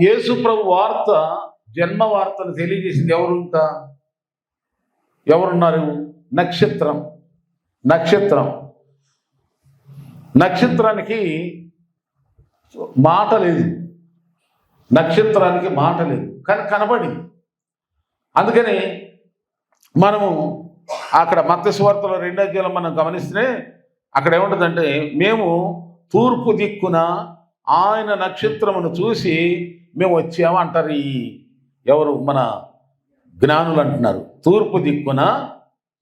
యేసు ప్రభు వార్త, జన్మ వార్తను తెలియజేసింది ఎవరు? ఇంకా ఎవరున్నారు? నక్షత్రం. నక్షత్రానికి మాట లేదు, కానీ కనబడింది. అందుకని మనము అక్కడ మత్తయి సువార్తలో 2వ అధ్యాయంలో మనం గమనిస్తే అక్కడ ఏముంటుందంటే, మేము తూర్పు దిక్కున ఆయన నక్షత్రమును చూసి మేము వచ్చాము అంటారు. ఎవరు? మన జ్ఞానులు అంటున్నారు. తూర్పు దిక్కున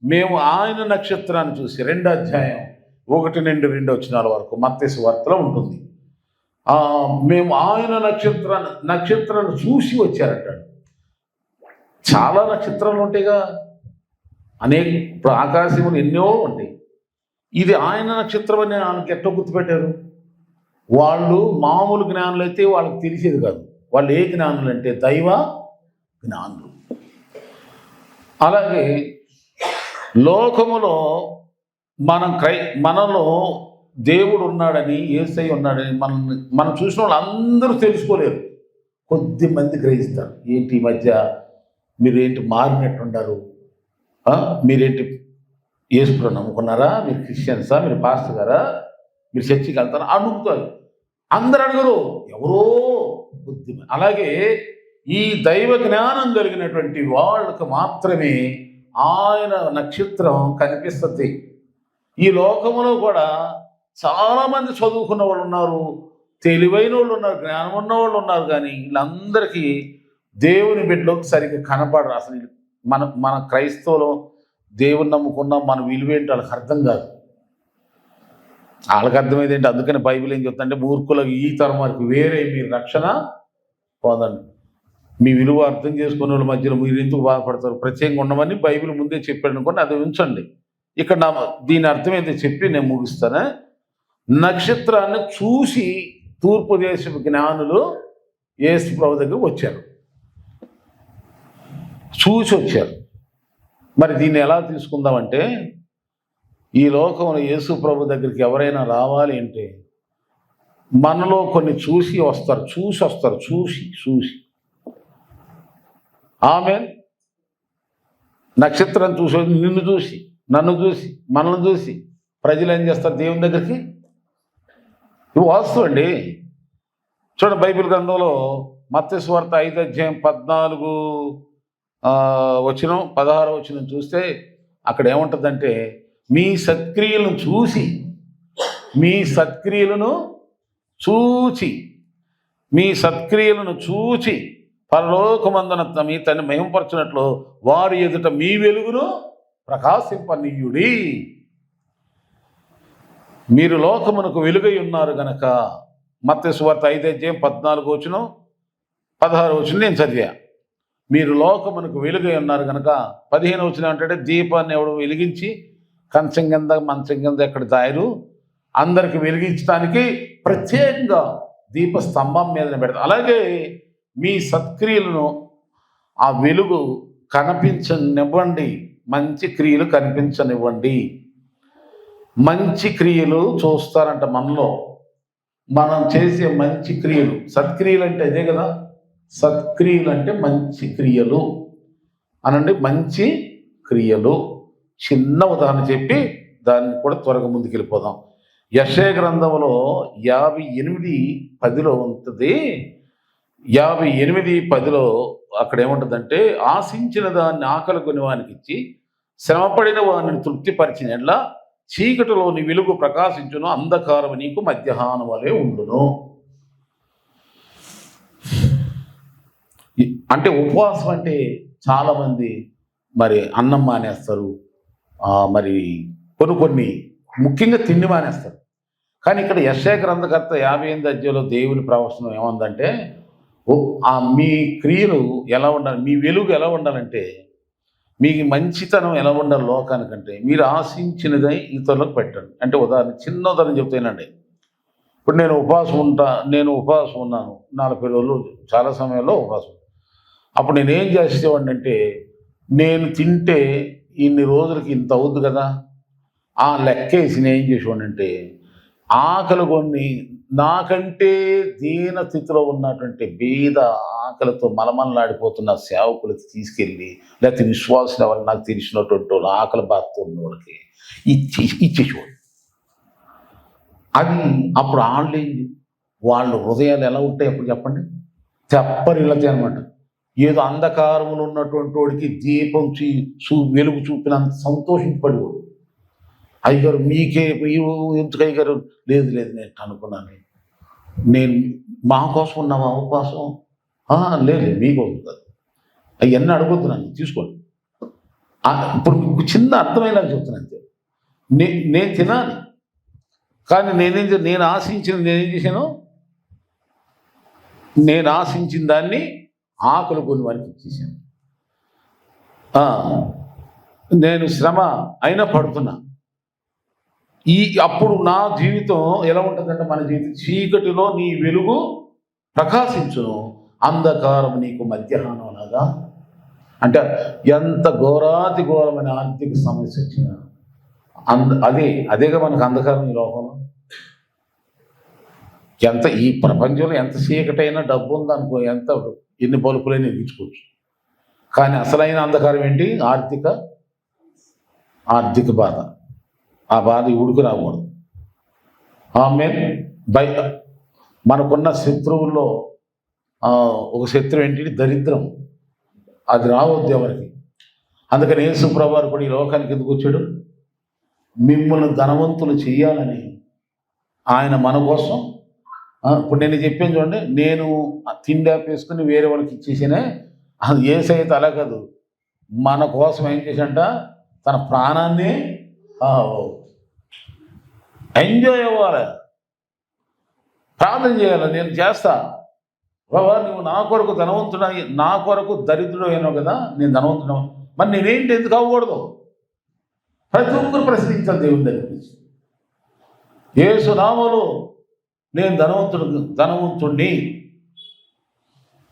మేము ఆయన నక్షత్రాన్ని చూసి, 2వ అధ్యాయం 1 నుండి 2 వచనాల వరకు మత్తయి సువార్తలో ఉంటుంది. మేము ఆయన నక్షత్రాన్ని చూసి వచ్చారంటాడు. చాలా నక్షత్రాలు ఉంటాయిగా, ఇప్పుడు ఆకాశములు ఎన్నో ఉంటాయి. ఇది ఆయన నక్షత్రం అని ఆయనకి ఎట్లా గుర్తుపెట్టారు? వాళ్ళు మామూలు జ్ఞానులు అయితే వాళ్ళకి తెలిసేది కాదు. వాళ్ళు ఏ జ్ఞానులు అంటే దైవ జ్ఞానులు. అలాగే లోకములో మనలో దేవుడు ఉన్నాడని, యేసయ్య ఉన్నాడని మనం చూసిన వాళ్ళు అందరూ తెలుసుకోలేరు. కొద్ది మంది గ్రహిస్తారు. ఏంటి ఈ మధ్య మీరేంటి మారినట్టున్నారు, మీరేంటి యేసుప్రభుని నమ్ముకున్నారా, మీరు క్రిస్టియన్సా, మీరు పాస్టర్ గారా, మీరు చర్చికి వెళ్తారా అడుగుతారు. అందరు అడగరు, ఎవరో బుద్ధి. అలాగే ఈ దైవ జ్ఞానం కలిగినటువంటి వాళ్ళకు మాత్రమే ఆయన నక్షత్రం కనిపిస్తుంది. ఈ లోకంలో కూడా చాలామంది చదువుకున్న వాళ్ళు ఉన్నారు, తెలివైన వాళ్ళు ఉన్నారు, జ్ఞానం ఉన్న వాళ్ళు ఉన్నారు. కానీ వీళ్ళందరికీ దేవుని బిడ్డలోకి సరిగ్గా కనపడరు. అసలు మన క్రైస్తవులు దేవుని నమ్ముకున్నాం, మన విలువేంటి వాళ్ళకి అర్థం కాదు. వాళ్ళకి అర్థమైంది. అందుకని బైబిల్ ఏం చెప్తుందంటే, మూర్ఖులకు ఈ తరం వరకు వేరే మీరు రక్షణ పొందండి. మీ విలువ అర్థం చేసుకునే వాళ్ళ మధ్యలో మీరు ఎందుకు బాధపడతారు? ప్రత్యేకంగా ఉండమని బైబిల్ ముందే చెప్పాడు అనుకోండి, అది ఉంచండి. ఇక్కడ దీని అర్థం ఏంటో చెప్పి నేను ముగిస్తాను. నక్షత్రాన్ని చూసి తూర్పు దేశపు జ్ఞానులు యేసు ప్రభు దగ్గరికి వచ్చారు, చూసి వచ్చారు. మరి దీన్ని ఎలా తీసుకుందామంటే, ఈ లోకంలో యేసు ప్రభు దగ్గరికి ఎవరైనా రావాలి అంటే మనలో కొన్ని చూసి వస్తారు. చూసి ఆమెన్. నక్షత్రం చూసి, నిన్ను చూసి, నన్ను చూసి, మనల్ని చూసి ప్రజలు ఏం చేస్తారు? దేవుని దగ్గరికి. ఇవి వాస్తవం అండి. చూడండి, బైబిల్ గ్రంథంలో మత్తయి సువార్త 5వ అధ్యాయం 14 వచనం 16వ వచనం చూస్తే అక్కడ ఏముంటుందంటే, మీ సత్క్రియలను చూచి పరలోకమందున మీ తన్ని మహిమపరచినట్లు వారి ఎదుట మీ వెలుగును ప్రకాశింపనీయుడి. మీరు లోకమునకు వెలుగై ఉన్నారు గనక. మత్తయి సువార్త 5వ అధ్యాయం 14వ వచనం 16వ వచనం నేను చదివా. మీరు లోకమునకు వెలుగై ఉన్నారు కనుక. 15వ వచనం అంటే, దీపాన్ని ఎవడు వెలిగించి కంచం కింద మంచం కింద ఎక్కడ దాయరు, అందరికి వెలిగించడానికి ప్రత్యేకంగా దీప స్తంభం మీద పెడతారు. అలాగే మీ సత్క్రియలను ఆ వెలుగు కనిపించనివ్వండి, మంచి క్రియలు కనిపించనివ్వండి. మంచి క్రియలు చూస్తారంట మనలో, మనం చేసే మంచి క్రియలు. సత్క్రియలు అంటే అదే కదా, సత్క్రియలు అంటే మంచి క్రియలు అనండి. మంచి క్రియలు. చిన్న ఉదాహరణ చెప్పి దాన్ని కూడా త్వరగా ముందుకెళ్ళిపోదాం. యెషయా గ్రంథంలో 58:10 ఉంటుంది. 58:10 అక్కడ ఏముంటుందంటే, ఆశించిన దాన్ని ఆకలి కొనివానికి ఇచ్చి శ్రమపడిన వారిని తృప్తిపరిచినట్లా చీకటిలోని వెలుగు ప్రకాశించును, అంధకారం నీకు మధ్యాహ్నం వలె ఉండును. అంటే ఉపవాసం అంటే చాలామంది మరి అన్నం మానేస్తారు, మరి కొన్ని ముఖ్యంగా తిండి మానేస్తారు. కానీ ఇక్కడ యెషయా గ్రంథకర్త 58వ అధ్యాయంలో దేవుని ప్రవచనం ఏముందంటే, మీ క్రియలు ఎలా ఉండాలి, మీ వెలుగు ఎలా ఉండాలంటే, మీ మంచితనం ఎలా ఉండాలి లోకానికంటే, మీరు ఆశించినదై ఇతరులకు పెట్టండి. అంటే చిన్న ఉదాహరణ చెప్తానండి. ఇప్పుడు నేను ఉపవాసం ఉన్నాను 40 రోజులు, చాలా సమయంలో ఉపవాసం. అప్పుడు నేనేం చేసేవాడిని అంటే, నేను తింటే ఇన్ని రోజులకి ఇంత అవుద్ది కదా, ఆ లెక్కేసి నేను ఏం చేసేవాడిని అంటే, ఆకలి కొన్ని నాకంటే దీన స్థితిలో ఉన్నటువంటి బీద ఆకలితో మలమలలాడిపోతున్న సేవకులకి తీసుకెళ్ళి, లేకపోతే విశ్వాసులు ఎవరు నాకు తెలిసినటువంటి వాళ్ళు ఆకలి బాధతో ఉన్న వాళ్ళకి ఇచ్చేసేవాడు. అది అప్పుడు వాళ్ళ హృదయాలు ఎలా ఉంటాయి అప్పుడు చెప్పండి? తెప్పరిల్లతాయి అనమాట. ఏదో అంధకారములు ఉన్నటువంటి వాడికి దీపం వెలుగు చూపినంత సంతోషింపడివాడు. అయ్యగారు మీకే మీరు ఎందుకు అయ్యగారు? లేదు లేదు నేను అనుకున్నాను, నేను మా కోసం ఉన్నావా ఉపవాసం? లేదు మీకోసం కాదు, అవన్నీ అడగొద్దు, నన్ను తీసుకోండి. ఇప్పుడు మీకు చిన్న అర్థమయ్యేలాగా చెప్తున్నాను అంతే. నేను తినాలి, కానీ నేను ఆశించింది నేనేం చేశాను? నేను ఆశించిన దాన్ని ఆకలి కొని వారికి ఇచ్చేసాను. నేను శ్రమ అయినా పడుతున్నా. అప్పుడు నా జీవితం ఎలా ఉంటుందంటే, మన జీవితం చీకటిలో నీ వెలుగు ప్రకాశించును, అంధకారం నీకు మధ్యాహ్నం అనగా. అంటే ఎంత ఘోరాతి ఘోరమైన ఆర్థిక సమస్య వచ్చినా అదేగా మనకు అంధకారం ఈ లోకంలో. ఈ ప్రపంచంలో ఎంత చీకటైనా డబ్బు ఉందనుకో, ఎన్ని బలుపులైనా ఎక్కించుకోవచ్చు. కానీ అసలైన అంధకారం ఏంటి? ఆర్థిక బాధ. ఆ బాధ ఉడుకు రాకూడదు. మనకున్న శత్రువుల్లో ఒక శత్రువు ఏంటి? దరిద్రం. అది రావద్దు ఎవరికి. అందుకని యేసు ప్రభువు కూడా ఈ లోకానికి ఎందుకు వచ్చాడు? మిమ్మల్ని ధనవంతులు చేయాలని ఆయన మన కోసం. ఇప్పుడు నేను చెప్పాను చూడండి, నేను తిండి ఆపేసుకుని వేరే వాళ్ళకి ఇచ్చేసినే, అది యేసయ్య అలా కాదు, మన కోసం ఏం చేశాడంట? తన ప్రాణాన్ని ఎంజాయ్ అవ్వాలి, ప్రార్థన చేయాలి. నేను చేస్తా బాబా, నువ్వు నా కొరకు ధనవంతుడు, నా కొరకు దరిద్రుడు అయినావు కదా, నేను ధనవంతుడు, మరి నేనేంటి ఎందుకు అవ్వకూడదు? ప్రతి ఒక్కరు ప్రశ్నించాలి దేవుని దగ్గర నుంచి. యేసు నామములో నేను ధనవంతుడిని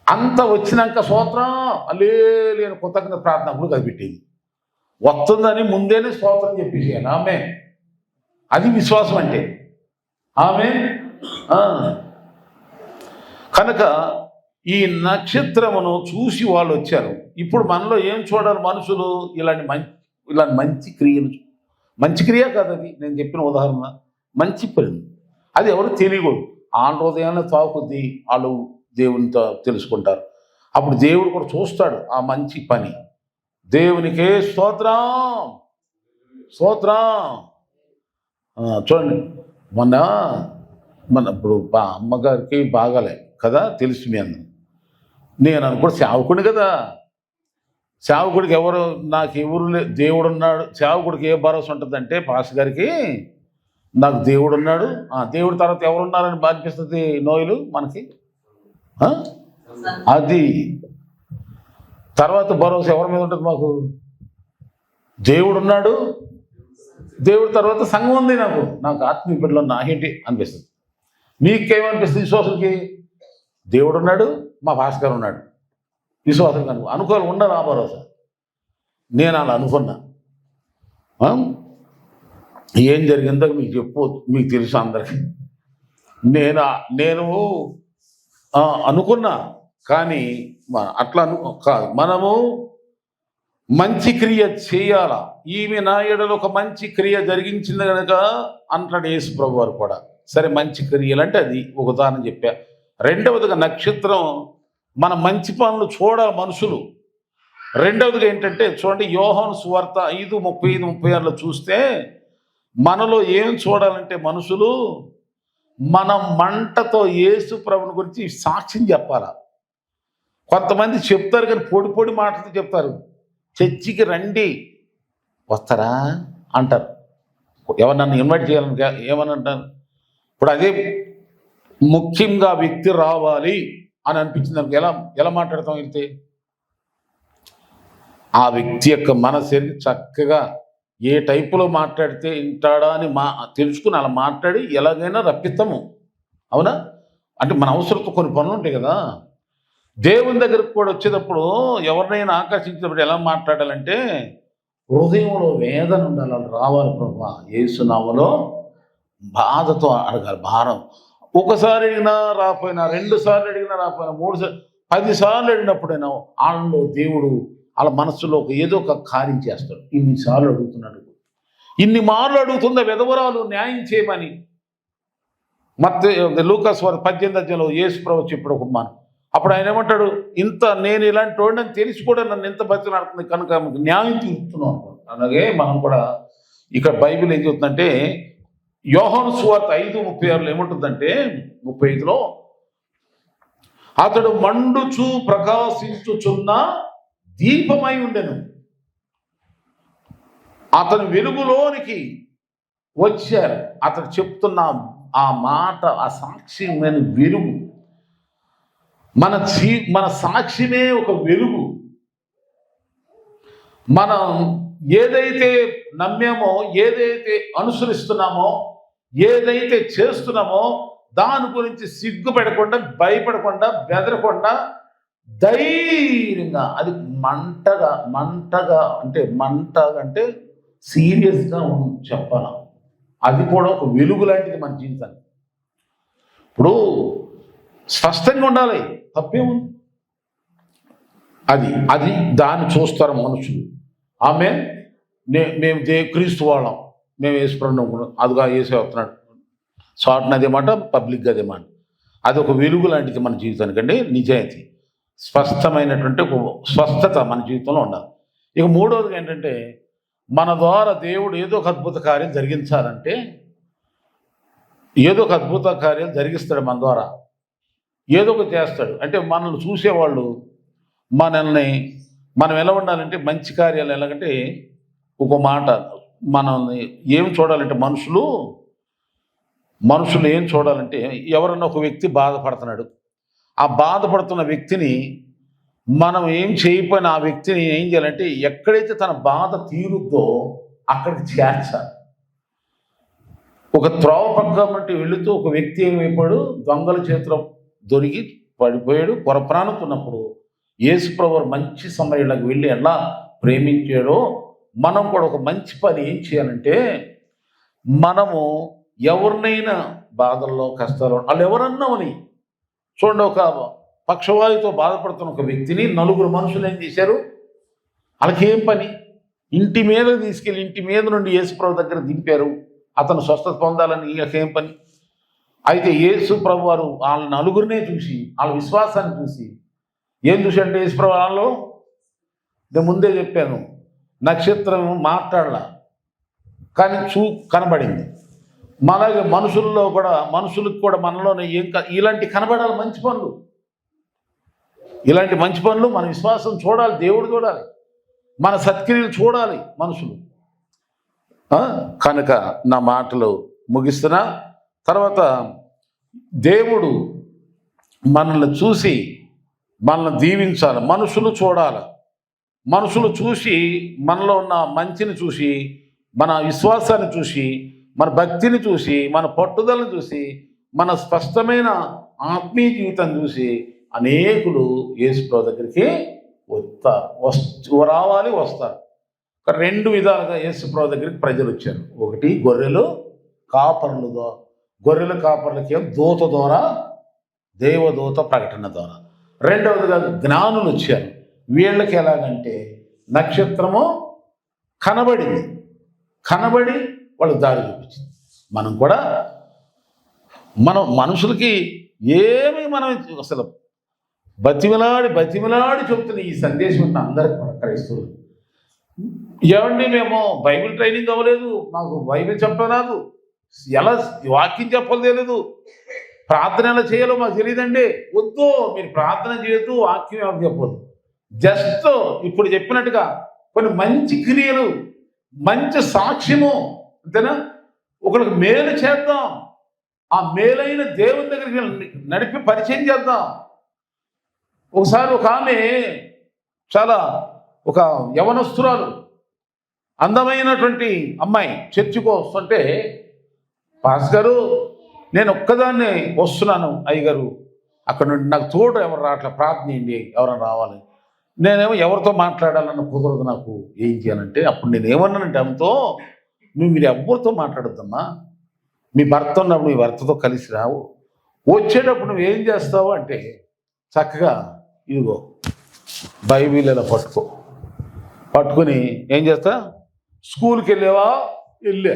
అంత వచ్చినాక స్తోత్రం లేని కృతజ్ఞత ప్రార్థన కూడా కనిపెట్టేది. వస్తుందని ముందేనే స్తోత్రం చెప్పేసేయాలి. ఆమె అది విశ్వాసం అంటే. ఆమె కనుక ఈ నక్షత్రమును చూసి వాళ్ళు వచ్చారు. ఇప్పుడు మనలో ఏం చూడాలి మనుషులు? ఇలాంటి మంచి క్రియలు. మంచి క్రియ కాదు అది, నేను చెప్పిన ఉదాహరణ మంచి పని. అది ఎవరు తెలియకూడదు. ఆ హృదయాన్ని తాకుద్ది, వాళ్ళు దేవునితో తెలుసుకుంటారు. అప్పుడు దేవుడు కూడా చూస్తాడు ఆ మంచి పని. దేవునికే స్తోత్రం. చూడండి, మన ఇప్పుడు అమ్మగారికి బాగాలే కదా, తెలుసు మీ అందరూ. నేను అనుకో సేవకుడు కదా, సేవకుడికి నాకెవరు దేవుడు ఉన్నాడు. సేవకుడికి ఏ భరోసా ఉంటుందంటే, పాస్టర్ గారికి నాకు దేవుడు ఉన్నాడు, దేవుడి తర్వాత ఎవరున్నారని అనిపిస్తుంది నోయిలు మనకి. అది తర్వాత భరోసా ఎవరి మీద ఉంటుంది మాకు? దేవుడు ఉన్నాడు, దేవుడి తర్వాత సంఘం ఉంది. నాకు ఆత్మీయ బిడ్డలో నాకేంటి అనిపిస్తుంది. మీకేమనిపిస్తుంది? విశ్వాసులకి దేవుడు ఉన్నాడు, మా పాస్టర్ గారు ఉన్నాడు. విశ్వాసులకు అనుకోవాలి ఉండాలి ఆ భరోసా. నేను అలా అనుకున్నా. ఏం జరిగిందో మీకు తెలుసు అందరికీ. నేను అనుకున్నా, కానీ అట్లా కాదు. మనము మంచి క్రియ చేయాలా. ఈమె నా ఎడలో ఒక మంచి క్రియ జరిగించింది కనుక అంటాడు యేసు ప్రభు వారు కూడా. సరే, మంచి క్రియలు అంటే అది ఒక ఉదాహరణ చెప్పా. రెండవదిగా నక్షత్రం మన మంచి పనులు చూడాలి మనుషులు. రెండవదిగా ఏంటంటే చూడండి, యోహాను సువార్త 5:35-36 చూస్తే మనలో ఏం చూడాలంటే మనుషులు మన మంటతో యేసు ప్రభుని గురించి సాక్ష్యం చెప్పాలా. కొంతమంది చెప్తారు కానీ పొడి మాటలతో చెప్తారు. చర్చికి రండి, వస్తారా అంటారు. ఎవరు నన్ను ఇన్వైట్ చేయాలని ఏమని అంటారు? ఇప్పుడు అదే ముఖ్యంగా వ్యక్తి రావాలి అని అనిపించింది. ఎలా మాట్లాడతాం? వెళ్తే ఆ వ్యక్తి యొక్క మనసు చక్కగా ఏ టైపులో మాట్లాడితే వింటాడా అని తెలుసుకుని అలా మాట్లాడి ఎలాగైనా రప్పిస్తాము. అవునా? అంటే మన అవసరంతో కొన్ని పనులు ఉంటాయి కదా. దేవుని దగ్గరకు కూడా వచ్చేటప్పుడు ఎవరినైనా ఆకర్షించినప్పుడు ఎలా మాట్లాడాలంటే హృదయంలో వేదన ఉండాలి. రావాలి ప్రభువా యేసు నామములో బాధతో అడగాలి. భారం ఒకసారి అడిగినా రాపోయినా, 2 సార్లు అడిగినా రాపోయినా, 3 సార్లు 10 సార్లు అడిగినప్పుడైనా వాళ్ళలో దేవుడు వాళ్ళ మనస్సులో ఏదో ఒక కార్యం చేస్తాడు. ఇన్నిసార్లు అడుగుతున్నాడు, ఇన్ని మార్లు అడుగుతున్న విధవరాలు న్యాయం చేయమని లూకాసు వార్త 18 యేసు ప్రభు చెప్పాడు ఒక మాట. అప్పుడు ఆయన ఏమంటాడు, ఇంత నేను ఇలాంటి వాడిని తెలిసి కూడా నన్ను ఎంత బతిలాడుతుంది కనుక న్యాయం తీరుతున్నాను. అలాగే మనం కూడా ఇక్కడ బైబిల్ ఏం చెబుతుందంటే, యోహాను సువార్త 5:36 ఏమంటుందంటే, 35లో అతడు మండుచు ప్రకాశించుచున్న దీపమై ఉండెను, అతను వెలుగులోనికి వచ్చారు. అతడు చెప్తున్న ఆ మాట, ఆ సాక్ష్యమైన వెలుగు, మన సాక్ష్యమే ఒక వెలుగు. మనం ఏదైతే నమ్మామో, ఏదైతే అనుసరిస్తున్నామో, ఏదైతే చేస్తున్నామో దాని గురించి సిగ్గుపడకుండా, భయపడకుండా, బెదరకుండా ధైర్యంగా, అది మంటగా అంటే సీరియస్గా చెప్పాల. అది కూడా ఒక వెలుగు లాంటిది మన జీవితానికి. ఇప్పుడు స్పష్టంగా ఉండాలి, తప్పేముంది? అది దాన్ని చూస్తారు మనుషులు. ఆమె మేము క్రీస్తు వాళ్ళం, మేము వేసుకున్నాం, అదిగా వేసే వస్తున్నాడు, షార్ట్ని అదే మాట, పబ్లిక్గా అదే మాట. అది ఒక వెలుగు లాంటిది మన జీవితానికండి. నిజాయితీ, స్పష్టమైనటువంటి ఒక స్వస్థత మన జీవితంలో ఉండాలి. ఇక మూడవది ఏంటంటే, మన ద్వారా దేవుడు ఏదో ఒక అద్భుత కార్యం జరిగించాలంటే, ఏదో ఒక అద్భుత కార్యాలు జరిగిస్తాడు మన ద్వారా, ఏదో ఒకటి చేస్తాడు. అంటే మనల్ని చూసేవాళ్ళు మనం ఎలా ఉండాలంటే, మంచి కార్యాలు ఎలాగంటే, ఒక మాట మనల్ని ఏం చూడాలంటే, మనుషులు ఏం చూడాలంటే, ఎవరన్నా ఒక వ్యక్తి బాధపడుతున్నాడు, ఆ బాధపడుతున్న వ్యక్తిని మనం ఏం చేయకపోయినా ఆ వ్యక్తిని ఏం చేయాలంటే, ఎక్కడైతే తన బాధ తీరుద్దో అక్కడికి చేర్చాలి. ఒక త్రోవ పక్కమంటే వెళుతూ ఒక వ్యక్తి ఏమైపోయాడు, దొంగల చేతిలో దొరికి పడిపోయాడు, కొరప్రాణుతున్నప్పుడు యేసుప్రభువు మంచి సమయంలోకి వెళ్ళి ఎలా ప్రేమించాడో, మనం కూడా ఒక మంచి పని ఏం చేయాలంటే, మనము ఎవరినైనా బాధల్లో, కష్టాల్లో, వాళ్ళు ఎవరన్నామని చూడండి, ఒక పక్షవాయుతో బాధపడుతున్న ఒక వ్యక్తిని 4 మనుషులు ఏం చేశారు, వాళ్ళకి ఏం పని, ఇంటి మీద తీసుకెళ్ళి ఇంటి మీద నుండి యేసుప్రభు దగ్గర దింపారు, అతను స్వస్థత పొందాలని. వీళ్ళకేం పని? అయితే యేసుప్రభు వారు వాళ్ళ 4 చూసి, వాళ్ళ విశ్వాసాన్ని చూసి ఏం చూశాడంటే, యేసుప్రభు వాళ్ళలో నేను ముందే చెప్పాను, నక్షత్రం మాట్లాడలా కానీ కనబడింది. మనకి మనుషులకు కూడా మనలోనే ఇలాంటి కనబడాలి మంచి పనులు, ఇలాంటి మంచి పనులు మన విశ్వాసం చూడాలి, దేవుడు చూడాలి, మన సత్క్రియలు చూడాలి మనుషులు. కనుక నా మాటలు ముగిస్తున్నా. తర్వాత దేవుడు మనల్ని చూసి మనల్ని దీవించాలి, మనుషులు చూడాలి. మనుషులు చూసి మనలో ఉన్న మంచిని చూసి, మన విశ్వాసాన్ని చూసి, మన భక్తిని చూసి, మన పట్టుదలను చూసి, మన స్పష్టమైన ఆత్మీయ జీవితం చూసి అనేకులు యేసుప్రభు దగ్గరికి వస్తారు. 2 విధాలుగా యేసుప్రభు దగ్గరికి ప్రజలు వచ్చారు. ఒకటి గొర్రెల కాపర్లకి దూత ద్వారా, దేవదూత ప్రకటన ద్వారా. రెండవదిగా జ్ఞానులు వచ్చారు. వీళ్ళకి ఎలాగంటే, నక్షత్రము కనబడి వాళ్ళు దారి చూపించింది. మనం కూడా మనుషులకి మనం అసలు బతిమిలాడి చెబుతున్న ఈ సందేశం ఉన్న అందరికీ కూడా క్రైస్తవులు, ఏమండి మేము బైబిల్ ట్రైనింగ్ అవ్వలేదు, మాకు బైబిల్ చెప్పడం రాదు, ఎలా వాక్యం చెప్పాలో తెలియదు, ప్రార్థన ఎలా చేయాలో మాకు తెలియదండి. వద్దు, మీరు ప్రార్థన చేయొద్దు, వాక్యం ఎవరు చెప్పొద్దు. జస్ట్ ఇప్పుడు చెప్పినట్టుగా కొన్ని మంచి క్రియలు, మంచి సాక్ష్యము, అంతేనా, ఒకరికి మేలు చేద్దాం, ఆ మేలైన దేవుని దగ్గరికి నడిపి పరిచయం చేద్దాం. ఒకసారి ఒక ఆమె ఒక యవనస్తురాలు, అందమైనటువంటి అమ్మాయి చర్చికి వస్తుంటే, పాస్ గారు నేను ఒక్కదాన్నే వస్తున్నాను అయ్యగారు, అక్కడ నుండి నాకు తోడు ఎవరు రావట్లే, ప్రార్థన చేయండి, ఎవరైనా రావాలి. నేనేమో ఎవరితో మాట్లాడాలన్న కుదరదు, నాకు ఏం చేయాలంటే, అప్పుడు నేను ఏమన్నానంటే ఆమెతో, మీరు ఎవరితో మాట్లాడొద్దమ్మా, మీ భర్త ఉన్నప్పుడు మీ భర్తతో కలిసి రావు, వచ్చేటప్పుడు నువ్వేం చేస్తావు అంటే చక్కగా ఇదిగో బైబిల్ ఇలా పట్టుకొని ఏం చేస్తా, స్కూల్కి వెళ్ళావా? వెళ్ళా.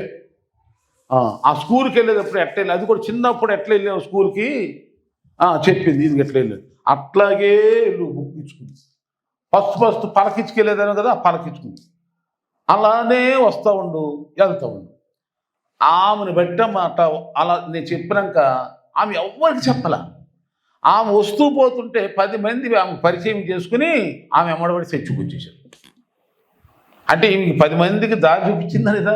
ఆ స్కూల్కి వెళ్ళేటప్పుడు ఎట్లా వెళ్ళి, అది కూడా చిన్నప్పుడు ఎట్లా వెళ్ళావు స్కూల్కి చెప్పింది, ఇది ఎట్లా వెళ్ళేది అట్లాగే వెళ్ళు. బుక్ ఇచ్చుకుంది ఫస్ట్ పలకించుకెళ్ళేదాను కదా, పలకించుకుంది అలానే వస్తూ ఉండు, వెళ్తూ ఉండు. ఆమెను బట్టమాట అలా నేను చెప్పినాక ఆమె ఎవ్వరికి చెప్పాల. ఆమె వస్తూ పోతుంటే 10 మంది ఆమె పరిచయం చేసుకుని ఆమె అమ్మడబడి తెచ్చుకొచ్చేసారు. అంటే ఈమెకి 10 మందికి దారి చూపించిందా లేదా?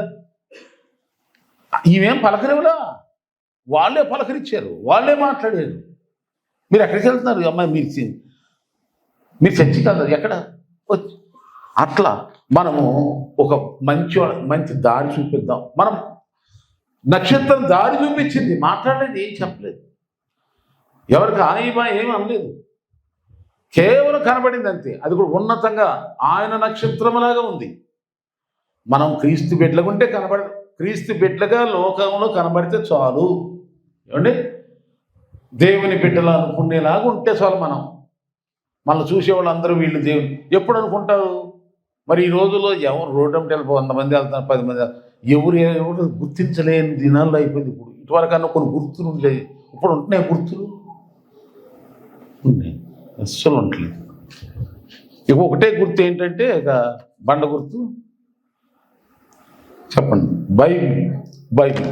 ఈమెం పలకరివలా, వాళ్ళే పలకరించారు, వాళ్ళే మాట్లాడారు. మీరు ఎక్కడికి వెళ్తున్నారు అమ్మాయి, మీరు చర్చికి వెళ్తారు ఎక్కడ వచ్చి. అట్లా మనము ఒక మంచి దారి చూపిద్దాం. మనం నక్షత్రం దారి చూపించింది, మాట్లాడలేదు, ఏం చెప్పలేదు, ఎవరికి ఆనీబా ఏమీ అనలేదు, కేవలం కనబడింది అంతే. అది కూడా ఉన్నతంగా ఆయన నక్షత్రములాగా ఉంది. మనం క్రీస్తు బిడ్డలుగుంటే క్రీస్తు బిడ్డలుగా లోకంలో కనబడితే చాలు. ఏమండి, దేవుని బిడ్డలు అనుకునేలాగా ఉంటే చాలు. మనం చూసేవాళ్ళు అందరూ వీళ్ళు దేవుని ఎప్పుడు అనుకుంటారు? మరి ఈ రోజుల్లో ఎవరు రోడ్డు వెళ్ళిపో 100 మంది వెళ్తారు, 10 మంది, ఎవరు గుర్తించలేని దినాల్లో అయిపోయింది. ఇప్పుడు ఇటువరకన్నా కొన్ని గుర్తులు ఉండేవి, ఇప్పుడు ఉంటున్నాయి గుర్తులు ఉన్నాయి, అస్సలు ఉండలేదు. ఇక ఒకటే గుర్తు ఏంటంటే ఇక బండ గుర్తు. చెప్పండి, బైబిల్.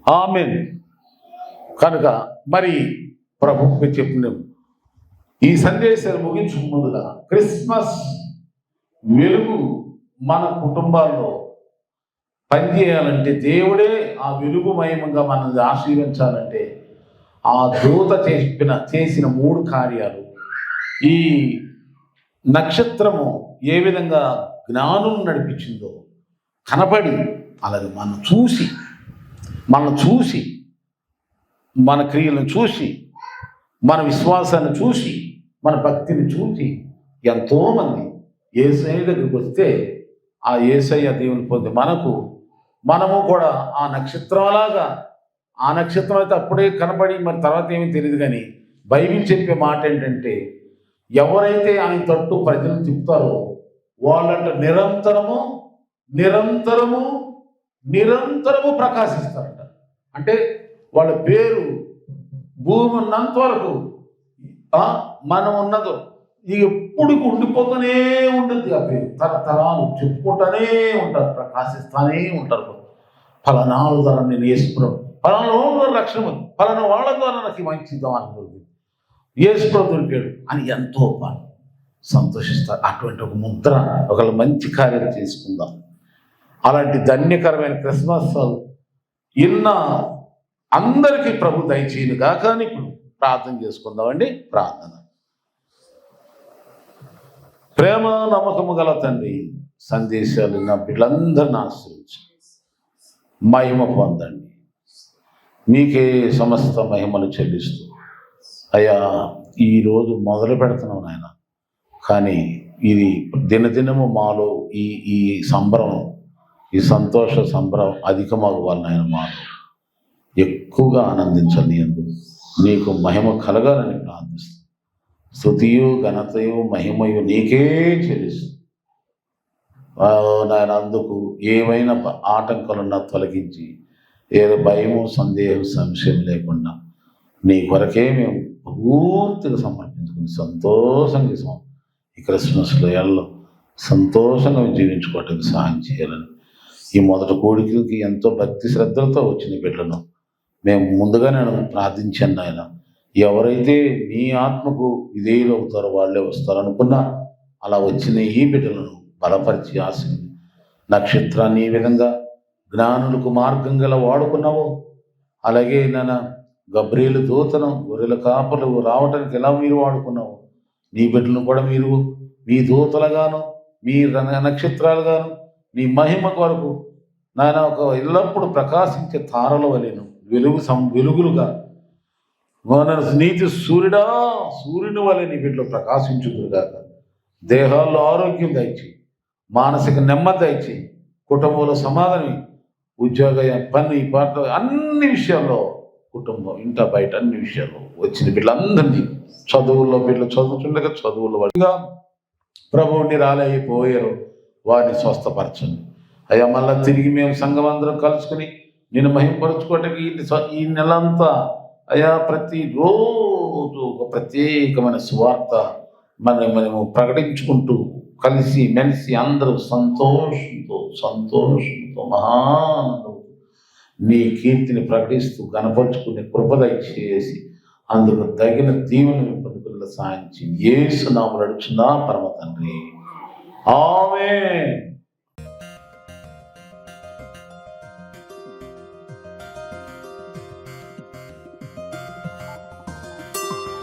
ఆమేన్. కనుక మరి ప్రభువుకి చెప్పిన ఈ సందేశాలు ముగించు ముందుగా క్రిస్మస్ వెలుగు మన కుటుంబాల్లో పనిచేయాలంటే, దేవుడే ఆ వెలుగుమయంగా మనల్ని ఆశీర్వించాలంటే ఆ దూత చేసిన 3 కార్యాలు. ఈ నక్షత్రము ఏ విధంగా జ్ఞానం నడిపించిందో కనపడి, అలాగే మనం చూసి మన క్రియలను చూసి, మన విశ్వాసాన్ని చూసి, మన భక్తిని చూసి ఎంతోమంది యేసయ్య దగ్గరికి వస్తే ఆ యేసయ్య దేవుని పొంది మనము కూడా ఆ నక్షత్రంలాగా, ఆ నక్షత్రం అయితే అప్పుడే కనబడి మరి తర్వాత ఏమీ తెలియదు. కానీ బైబిల్ చెప్పే మాట ఏంటంటే, ఎవరైతే ఆయన తట్టు ప్రజలను తిప్పుతారో వాళ్ళంట నిరంతరము ప్రకాశిస్తారట. అంటే వాళ్ళ పేరు భూమి ఉన్నంత వరకు మనం ఉన్నదో ఎప్పుడు ఉండిపోతూనే ఉంటుంది. ఆ పేరు తరతరాలు చెప్పుకుంటూనే ఉంటారు, ప్రకాశిస్తూనే ఉంటారు. ఫలానాల ద్వారా నేను యేసుప్రభు, ఫలానా వాళ్ళ ద్వారా రక్షణ ఉంది, ఫలానా వాళ్ళ ద్వారా నాకు మంచిద్దాం అనుకుంది, యేసుప్రభు దొరికాడు అని ఎంతో సంతోషిస్తారు. అటువంటి ఒక ముద్ర, ఒక మంచి కార్యం చేసుకుందాం. అలాంటి ధన్యకరమైన క్రిస్మస్ ఇన్న అందరికీ ప్రభు దయచేయను గాక అని ఇప్పుడు ప్రార్థన చేసుకుందామండి. ప్రార్థన. ప్రేమ నమ్మకము గల తండ్రి, సందేశాలు నా బిడ్డలందరిని ఆశ్రయించి మహిమ పొందండి. మీకే సమస్త మహిమలు చెల్లిస్తూ అయ్యా ఈరోజు మొదలు పెడుతున్నాం నాయన, కానీ ఇది దినదినము మాలో ఈ సంబరం, ఈ సంతోష సంబరం అధికమవ్వాలి నాయన. మాలో ఎక్కువగా ఆనందించండి, ఎందుకు నీకు మహిమ కలగాలని ప్రార్థిస్తాను. స్తుతియు ఘనతయు మహిమయు నీకే చెల్లిస్తూ నాయన, అందుకు ఏమైనా ఆటంకాలున్నా తొలగించి, ఏదో భయము సందేహం సంశయం లేకుండా నీ కొరకే మేము పూర్తిగా సమర్పించుకుని సంతోషంగా ఈ క్రిస్మస్లో ఎల్లో సంతోషంగా జీవించుకోవటానికి సహాయం చేయాలని ఈ మొదటి కోడికలకి ఎంతో భక్తి శ్రద్ధలతో వచ్చిన బిడ్డలను మేము ముందుగానే ప్రార్థించాను ఆయన. ఎవరైతే నీ ఆత్మకు విధేయులు అవుతారో వాళ్ళే వస్తారనుకున్నా అలా వచ్చిన ఈ బిడ్డలను బలపరిచి నక్షత్రాన్ని ఈ విధంగా జ్ఞానులకు మార్గం గల వాడుకున్నావో, అలాగే నాన్న గబ్రియేలు దూతను గొర్రెల కాపలు రావటానికి ఎలా మీరు వాడుకున్నావు, నీ బిడ్డలను కూడా మీరు మీ దూతలుగాను మీ నక్షత్రాలుగాను నీ మహిమ కొరకు నాయన ఒక ఎల్లప్పుడూ ప్రకాశించే తారల వలెను వెలుగులుగా నీతి సూర్యుని వలె నీ బిడ్డలు ప్రకాశించుదురుగాక. దేహాల్లో ఆరోగ్యం దయచి, మానసిక నెమ్మది దయచి, కుటుంబంలో సమాధానం, ఉద్యోగ పని పాట అన్ని విషయాల్లో కుటుంబం, ఇంట బయట అన్ని విషయాలు వచ్చిన బిడ్డలందరినీ చదువుల్లో బిడ్డలు చదువుతుండగా చదువుల్లో వాడిగా ప్రభువుని రాలైపోయారు, వారిని స్వస్థపరచండి అయ్యా. మళ్ళీ తిరిగి మేము సంఘం అందరం కలుసుకుని నేను మహింపరుచుకోవటానికి ఈ నెలంతా అయ్యా ప్రతిరోజు ఒక ప్రత్యేకమైన సువార్త మనము ప్రకటించుకుంటూ కలిసి మెలిసి అందరూ సంతోషంతో మహానందంతో నీ కీర్తిని ప్రకటిస్తూ గణపరుచుకునే కృప దయచేసి అందుకు తగిన దీవెనలు పొందుకున్న సాయించి యేసు నామములో అడుగుచున్నా పరమ తండ్రి, ఆమేన్.